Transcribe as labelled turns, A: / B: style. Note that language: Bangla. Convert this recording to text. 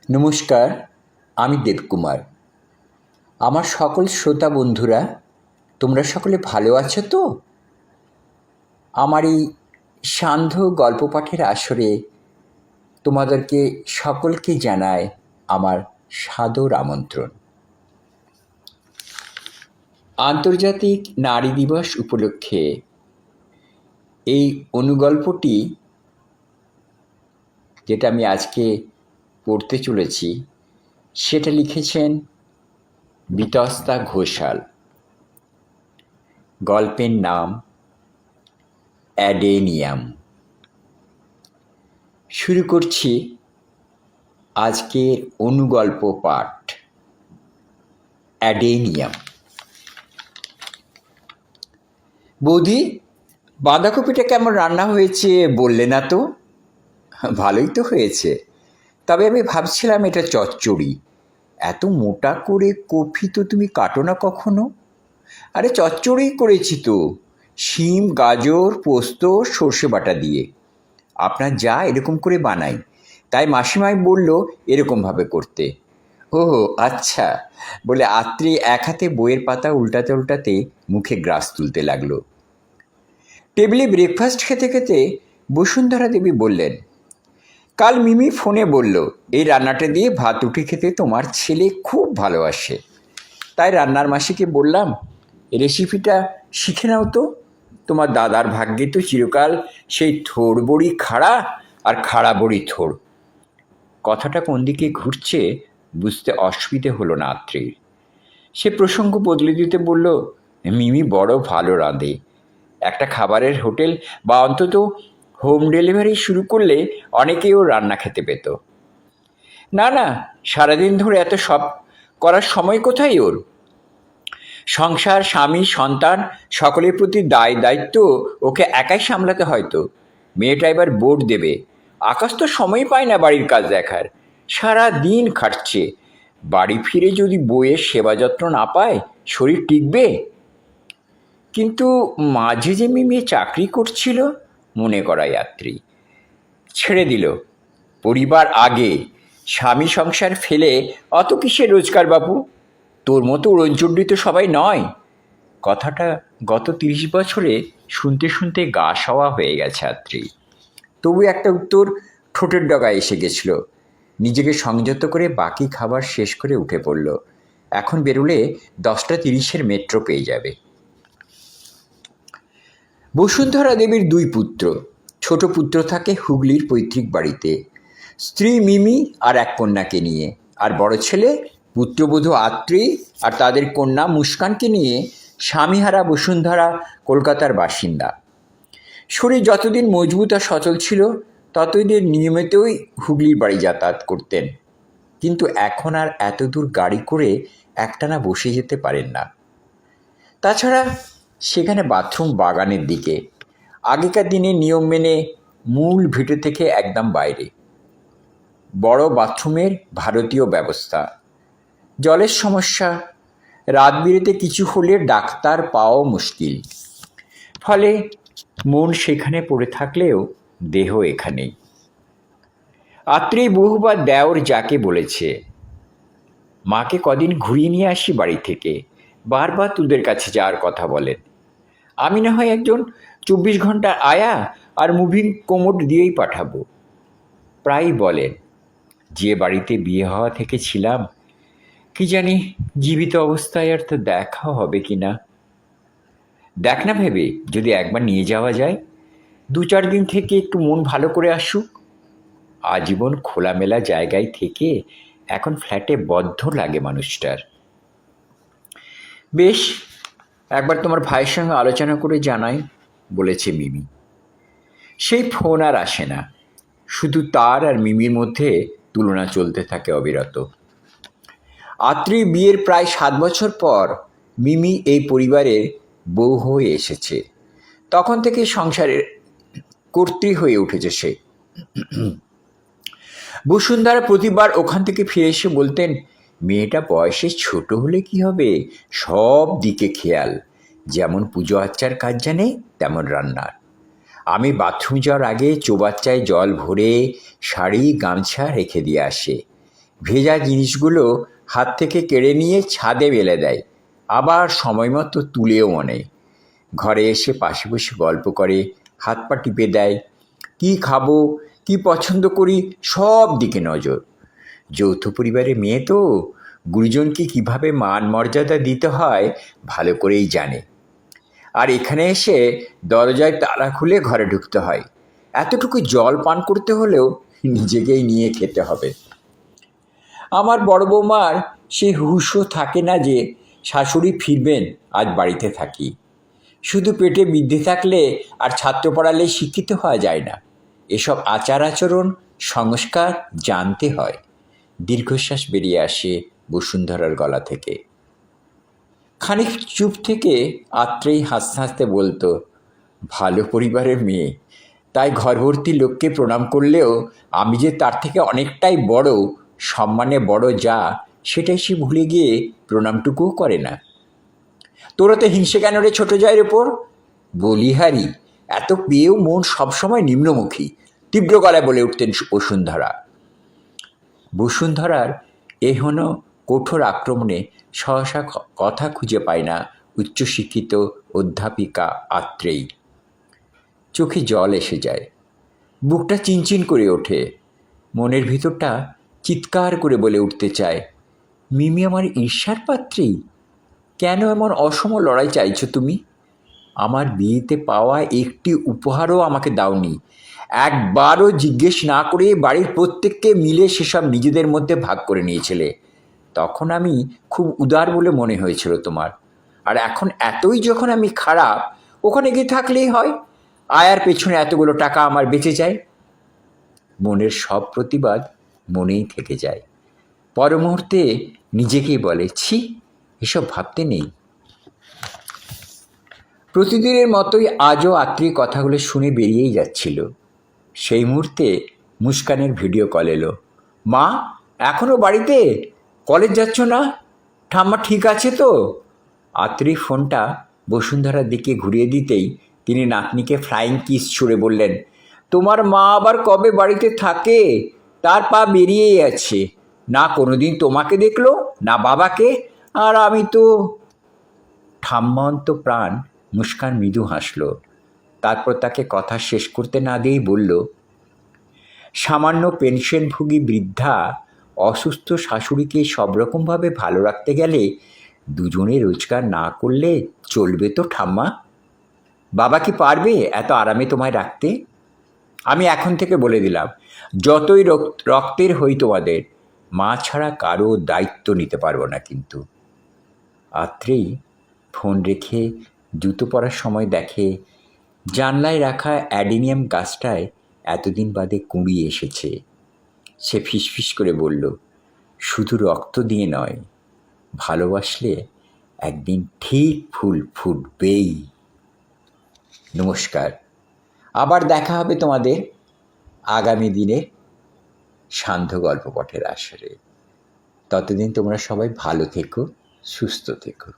A: নমস্কার, আমি দেবকুমার। আমার সকল শ্রোতা বন্ধুরা, তোমরা সকলে ভালো আছো তো? আমার এই সান্ধ্য গল্প পাঠের আসরে তোমাদেরকে সকলকে জানায় আমার সাদর আমন্ত্রণ। আন্তর্জাতিক নারী দিবস উপলক্ষে এই অনুগল্পটি যেটা আমি আজকে পড়তে চলেছি সেটা লিখেছেন বিতস্তা ঘোষাল। গল্পের নাম অ্যাডেনিয়াম। শুরু করছি আজকের অনুগল্প পাঠ, অ্যাডেনিয়াম। বৌদি, বাঁধাকপিটা কেমন রান্না হয়েছে বললে না তো? ভালোই তো হয়েছে, তবে আমি ভাবছিলাম এটা চচ্চড়ি। এত মোটা করে কফি তো তুমি কাটো না কখনো। আরে চচ্চড়ি করেছি তো, শিম, গাজর, পোস্ত, সর্ষে বাটা দিয়ে। আপনার যা এরকম করে বানাই, তাই মাসিমাই বলল এরকমভাবে করতে। ও আচ্ছা, বলে আত্রি এক হাতে বইয়ের পাতা উল্টাতে উল্টাতে মুখে গ্রাস তুলতে লাগলো। টেবিলে ব্রেকফাস্ট খেতে খেতে বসুন্ধরা দেবী বললেন, কাল মিমি ফোনে বলল এই রান্নাটা দিয়ে ভাত উঠে খেতে তোমার ছেলে খুব ভালোবাসে। তাই রান্নার মাসিকে বললাম, রেসিপিটা শিখে নাও তো। তোমার দাদার ভাগ্যে তো চিরকাল সেই থোড় বড়ি খাড়া আর খাড়া বড়ি থোড়। কথাটা কোন দিকে ঘুরছে বুঝতে অসুবিধে হলো না আত্রির। সে প্রসঙ্গ বদলে দিতে বলল, মিমি বড় ভালো রাঁধে। একটা খাবারের হোটেল বা অন্তত হোম ডেলিভারি শুরু করলে অনেকেই ওর রান্না খেতে পেত। না না, সারাদিন ধরে এত সব করার সময় কোথায় ওর? সংসার, স্বামী, সন্তান সকলের প্রতি দায়িত্ব ওকে একাই সামলাতে হয়তো। মেয়েটা এবার বোর্ড দেবে, আকাশ তো সময় পায় না বাড়ির কাজ দেখার, সারা দিন খাটছে। বাড়ি ফিরে যদি বউয়ের সেবা যত্ন না পায় শরীর টিকবে? কিন্তু মাঝে যে মিমি চাকরি করছিল মনে করা যাত্রী। ছেড়ে দিল, পরিবার আগে, স্বামী সংসার ফেলে অত কিসের রোজগার বাবু? তোর মতো উড়নচণ্ডী তো সবাই নয়। কথাটা গত 30 বছরে শুনতে শুনতে গা সওয়া হয়ে গেছে আত্রি। তবু একটা উত্তর ঠোঁটের ডগায় এসে গেছিল। নিজেকে সংযত করে বাকি খাবার শেষ করে উঠে পড়ল। এখন বেরোলে 10:30 মেট্রো পেয়ে যাবে। বসুন্ধরা দেবীর 2 পুত্র। ছোট পুত্র থাকে হুগলির পৈতৃক বাড়িতে, স্ত্রী মিমি আর এক কন্যাকে নিয়ে। আর বড় ছেলে পুত্রবধূ আত্রি আর তাদের কন্যা মুস্কানকে নিয়ে স্বামীহারা বসুন্ধরা কলকাতার বাসিন্দা। শরীর যতদিন মজবুত আর সচল ছিল ততদিন নিয়মিতই হুগলির বাড়ি যাতায়াত করতেন। কিন্তু এখন আর এত দূর গাড়ি করে একটানা বসে যেতে পারেন না। তাছাড়া সেখানে বাথরুম বাগানের দিকে, আগেকার দিনে নিয়ম মেনে মূল ভিটে থেকে একদম বাইরে। বড় বাথরুমের ভারতীয় ব্যবস্থা, জলের সমস্যা, রাত বিরেতে কিছু হলে ডাক্তার পাওয়া মুশকিল। ফলে মন সেখানে পড়ে থাকলেও দেহ এখানেই। আত্রি বহুবার দেওর যাকে বলেছে, মাকে কদিন ঘুরিয়ে নিয়ে আসি বাড়ি থেকে। বারবার তোদের কাছে যাওয়ার কথা বলেন। আমি না হয় একজন 24 ঘন্টার আয়া আর মুভিং কোমোড দিয়েই পাঠাবো। প্রায়ই বলেন, যে বাড়িতে বিয়ে হওয়া থেকে ছিলাম, কি জানি জীবিত অবস্থায় আর তো দেখা হবে কি না। দেখ না ভেবে যদি একবার নিয়ে যাওয়া যায়, 2-4 দিন থেকে একটু মন ভালো করে আসুক। আজীবন খোলামেলা জায়গায় থেকে এখন ফ্ল্যাটে বদ্ধ লাগে মানুষটার। বেশ, একবার তোমার ভাইয়ের সঙ্গে আলোচনা করে জানাই, বলেছে মিমি। সেই ফোন আর আসে না, শুধু তার আর মিমির মধ্যে তুলনা চলতে থাকে অবিরত। আত্রি বিয়ের প্রায় 7 বছর পর মিমি এই পরিবারের বউ হয়ে এসেছে। তখন থেকে সংসারের কর্ত্রী হয়ে উঠেছে সে। বসুন্ধরা প্রতিবার ওখান থেকে ফিরে এসে বলতেন, মেয়েটা বয়সে ছোট হলে কি হবে, সব দিকে খেয়াল, যেমন পুজো আচ্চার কাজ জানে তেমন রান্নার। আমি বাথরুম যাওয়ার আগে চৌবাচ্চায় জল ভরে শাড়ি গামছা রেখে দিয়ে আসে। ভেজা জিনিসগুলো হাত থেকে কেড়ে নিয়ে ছাদে মেলে দেয়, আবার সময় মতো তুলেও আনে। ঘরে এসে পাশে বসে গল্প করে, হাত পা টিপে দেয়। কি খাবো, কি পছন্দ করি, সব দিকে নজর। যৌথ পরিবারের মেয়ে তো গুরুজনকে কিভাবে মান মর্যাদা দিতে হয় ভালো করেই জানে। আর এখানে এসে দরজায় তালা খুলে ঘরে ঢুকতে হয়। এতটুকু জল পান করতে হলেও নিজেকেই নিয়ে খেতে হবে। আমার বড় বৌমার সে হুঁশও থাকে না যে শাশুড়ি ফিরবেন, আজ বাড়িতে থাকি। শুধু পেটে বিদ্যে থাকলে আর ছাত্র পড়ালে শিক্ষিত হওয়া যায় না। এসব আচার আচরণ সংস্কার জানতে হয়। দীর্ঘশ্বাস বেরিয়ে আসে বসুন্ধরার গলা থেকে। খানিক চুপ থেকে আত্রেই হাসতে হাসতে বলতো, ভালো পরিবারের মেয়ে, তাই ঘরভর্তি লোককে প্রণাম করলেও আমি যে তার থেকে অনেকটাই বড়, সম্মানে বড় যা, সেটাই সে ভুলে গিয়ে প্রণামটুকুও করে না। তোরা তো হিংসে কেন রে ছোট জায়ের ওপর? বলিহারি এত পেয়েও মন সবসময় নিম্নমুখী, তীব্র গলায় বলে উঠতেন বসুন্ধরা। বসুন্ধরার এহেন কঠোর আক্রমণে সহসা কথা খুঁজে পায় না উচ্চশিক্ষিত অধ্যাপিকা আত্রেয়ী। চোখে জল এসে যায়, বুকটা চিনচিন করে ওঠে। মনের ভিতরটা চিৎকার করে বলে উঠতে চায়, মিমি আমার ঈর্ষার পাত্রী? কেন এমন অসম লড়াই চাইছো তুমি? আমার বিয়েতে পাওয়া একটি উপহারও আমাকে দাওনি। একবারও জিজ্ঞেস না করে বাড়ির প্রত্যেককে মিলে সেসব নিজেদের মধ্যে ভাগ করে নিয়েছিলে। তখন আমি খুব উদার বলে মনে হয়েছিল তোমার। আর এখন এতই যখন আমি খারাপ, ওখানে গিয়ে থাকলেই হয়। আয়ার পেছনে এতগুলো টাকা আমার বেঁচে যায়। মনের সব প্রতিবাদ মনেই থেকে যায়। পর মুহূর্তে নিজেকেই বলে, ছি, এসব ভাবতে নেই। প্রতিদিনের মতোই আজও আত্রীয় কথাগুলো শুনে বেরিয়েই যাচ্ছিল। সেই মুহূর্তে মুস্কানের ভিডিও কল এলো। মা, এখনও বাড়িতে? কলেজ যাচ্ছ না? ঠাম্মা ঠিক আছে তো? আত্রী ফোনটা বসুন্ধরার দিকে ঘুরিয়ে দিতেই তিনি নাতনিকে ফ্লাইং কিস ছুড়ে বললেন, তোমার মা আবার কবে বাড়িতে থাকে? তার পা বেরিয়েই আছে। না কোনোদিন তোমাকে দেখলো, না বাবাকে। আর আমি তো। ঠাম্মান্ত প্রাণ মুস্কান মৃদু হাসল। তারপর তাকে কথা শেষ করতে না দিয়েই বলল, সামান্য পেনশনভোগী বৃদ্ধা অসুস্থ শাশুড়িকে সব রকমভাবে ভালো রাখতে গেলে দুজনে রোজগার না করলে চলবে তো ঠাম্মা? বাবা কি পারবে এত আরামে তোমায় রাখতে? আমি এখন থেকে বলে দিলাম, যতই রক্তের হই তোমাদের, মা ছাড়া কারো দায়িত্ব নিতে পারবো না কিন্তু। আত্রেই ফোন রেখে জুতো পরার সময় দেখে জানলায় রাখা অ্যাডিনিয়াম গাছটায় এতদিন বাদে কুঁড়ি এসেছে। সে ফিসফিস করে বলল, শুধু রক্ত দিয়ে নয়, ভালোবাসলে একদিন ঠিক ফুল ফুটবেই। নমস্কার, আবার দেখা হবে তোমাদের আগামী দিনে সান্ধ্য গল্প পাঠের আসরে। ততদিন তোমরা সবাই ভালো থেকো, সুস্থ থেকো।